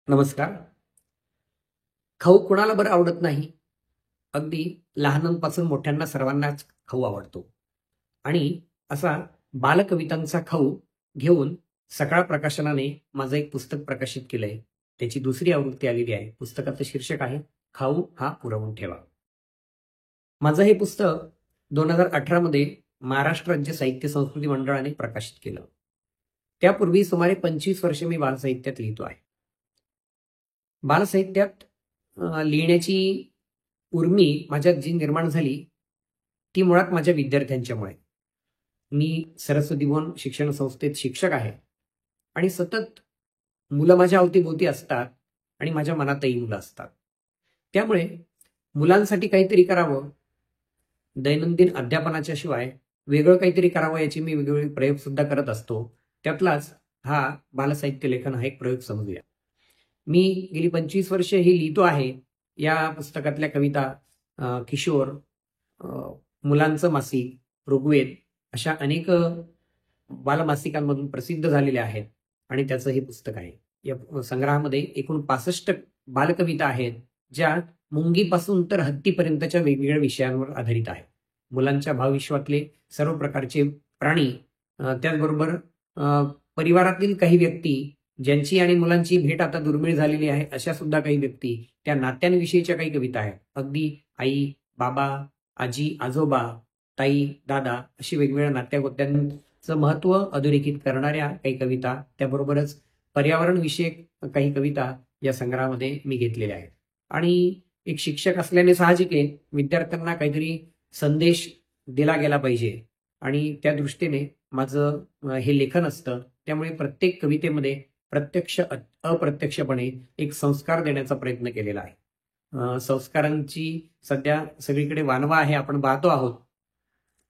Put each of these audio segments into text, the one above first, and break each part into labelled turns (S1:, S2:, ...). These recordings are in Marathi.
S1: नमस्कार. खाऊ कुणाला बरं आवडत नाही? अगदी लहानांपासून मोठ्यांना सर्वांनाच खाऊ आवडतो. आणि असा बालकवितांचा खाऊ घेऊन सकाळ प्रकाशनाने माझं एक पुस्तक प्रकाशित केलंय. त्याची दुसरी आवृत्ती आलेली आहे. पुस्तकाचं शीर्षक आहे, खाऊ हा पुरवून ठेवा. माझं हे पुस्तक 2018 मध्ये महाराष्ट्र राज्य साहित्य संस्कृती मंडळाने प्रकाशित केलं. त्यापूर्वी सुमारे 25 वर्षे मी बालसाहित्यात लिहितो आहे. बालसाहित्यात लिहिण्याची उर्मी माझ्यात जी निर्माण झाली, ती मुळात माझ्या विद्यार्थ्यांच्यामुळे. मी सरस्वती भुवन शिक्षण संस्थेत शिक्षक आहे आणि सतत मुलं माझ्या अवतीभोवती असतात आणि माझ्या मनातही मुलं असतात. त्यामुळे मुलांसाठी काहीतरी करावं, दैनंदिन अध्यापनाच्या शिवाय वेगळं काहीतरी करावं याची मी वेगवेगळे प्रयोग सुद्धा करत असतो. त्यातलाच हा बालसाहित्य लेखन हा एक प्रयोग समजूया. मी गेली 25 वर्ष हे लिहितो आहे. या पुस्तकातल्या कविता किशोर, मुलांचं मासिक, ऋग्वेद अशा अनेक बालमासिकांमधून प्रसिद्ध झालेल्या आहेत आणि त्याचं हे पुस्तक आहे. या संग्रहामध्ये एकूण 65 बालकविता आहेत, ज्या मुंगीपासून तर हत्तीपर्यंतच्या वेगवेगळ्या विषयांवर आधारित आहेत. मुलांच्या भावविश्वातले सर्व प्रकारचे प्राणी, त्याचबरोबर परिवारातील काही व्यक्ती ज्यांची आणि मुलांची भेट आता दुर्मिळ झालेली आहे, अशा सुद्धा काही व्यक्ती, त्या नात्यांविषयीच्या काही कविता आहेत. अगदी आई, बाबा, आजी, आजोबा, ताई, दादा अशी वेगवेगळ्या नात्यागोत्यांचं महत्व अधोरेखित करणाऱ्या काही कविता, त्याबरोबरच पर्यावरण विषयक काही कविता या संग्रहामध्ये मी घेतलेल्या आहेत. आणि एक शिक्षक असल्याने साहजिक आहे, विद्यार्थ्यांना काहीतरी संदेश दिला गेला पाहिजे आणि त्या दृष्टीने माझं हे लेखन असतं. त्यामुळे प्रत्येक कवितेमध्ये प्रत्यक्ष अप्रत्यक्षपणे एक संस्कार देण्याचा प्रयत्न केलेला आहे. संस्कारांची सध्या सगळीकडे वानवा आहे, आपण पाहतो आहोत.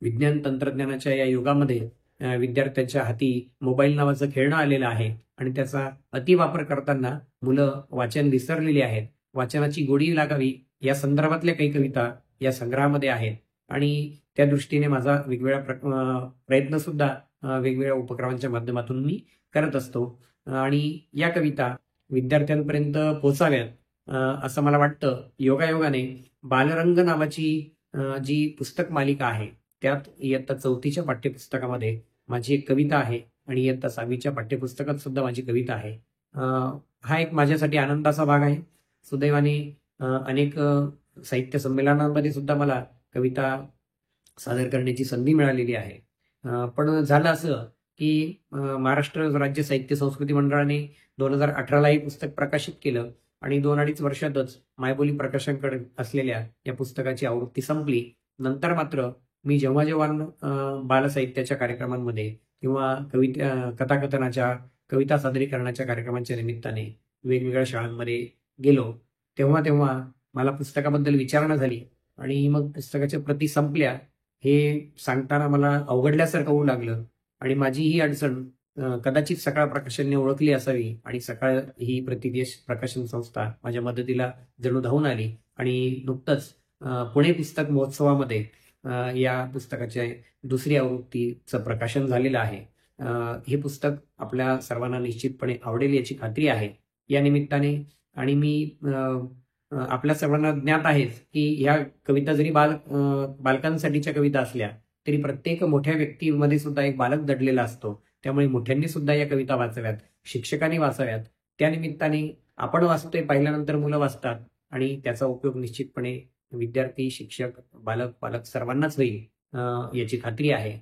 S1: विज्ञान तंत्रज्ञानाच्या या युगामध्ये विद्यार्थ्यांच्या हाती मोबाईल नावाचं खेळणं आलेलं आहे आणि त्याचा अतिवापर करताना मुलं वाचन विसरलेली आहेत. वाचनाची गोडी लागावी या संदर्भातल्या काही कविता या संग्रहामध्ये आहेत आणि त्या दृष्टीने माझा वेगवेगळा प्रयत्न सुद्धा वेगवेगळ्या उपक्रमांच्या माध्यमातून मी करत असतो. आणि या कविता विद्यार्थ्यांपर्यंत पोहोचाव्यात असं मला वाटतं. योगायोगाने बालरंग नावाची जी पुस्तक मालिका आहे, त्यात इयत्ता 4थीच्या पाठ्यपुस्तकामध्ये माझी एक कविता आहे आणि इयत्ता 6वीच्या पाठ्यपुस्तकात सुद्धा माझी कविता आहे. हा एक माझ्यासाठी आनंदाचा भाग आहे. सुदैवाने अनेक साहित्य संमेलनांमध्ये सुद्धा मला कविता सादर करण्याची संधी मिळालेली आहे. पण झालं असं की महाराष्ट्र राज्य साहित्य संस्कृती मंडळाने 2018ला हे पुस्तक प्रकाशित केलं आणि 2-2.5 वर्षातच मायबोली प्रकाशनकडे असलेल्या या पुस्तकाची आवृत्ती संपली. नंतर मात्र मी जेव्हा जेव्हा बालसाहित्याच्या कार्यक्रमांमध्ये किंवा कथाकथनाच्या, कविता सादरीकरणाच्या कार्यक्रमांच्या निमित्ताने वेगवेगळ्या शाळांमध्ये गेलो, तेव्हा तेव्हा मला पुस्तकाबद्दल विचारणा झाली आणि मग पुस्तकाच्या प्रती संपल्या हे सांगताना मला अवघडल्यासारखं होऊ लागलं. आणि माझी ही अडचण कदाचित सकाळ प्रकाशनने ओळखली असावी आणि सकाळ ही प्रतिदेश प्रकाशन संस्था माझ्या मदतीला जणू धावून आली आणि नुकतंच पुणे पुस्तक महोत्सवामध्ये या पुस्तकाच्या दुसरी आवृत्तीचं प्रकाशन झालेलं आहे. हे पुस्तक आपल्या सर्वांना निश्चितपणे आवडेल याची खात्री आहे. या निमित्ताने आणि मी आपल्या सर्वांना ज्ञात आहेच की ह्या कविता जरी बालकांसाठीच्या कविता असल्या तरी प्रत्येक मोठ्या व्यक्तीमध्ये सुद्धा एक बालक दडलेला असतो. त्यामुळे मोठ्यांनी सुद्धा या कविता वाचाव्यात, शिक्षकांनी वाचाव्यात. त्या निमित्ताने आपण वाचतोय, पाहिल्यानंतर मुलं वाचतात आणि त्याचा उपयोग निश्चितपणे विद्यार्थी, शिक्षक, बालक, पालक सर्वांनाच होईल याची खात्री आहे.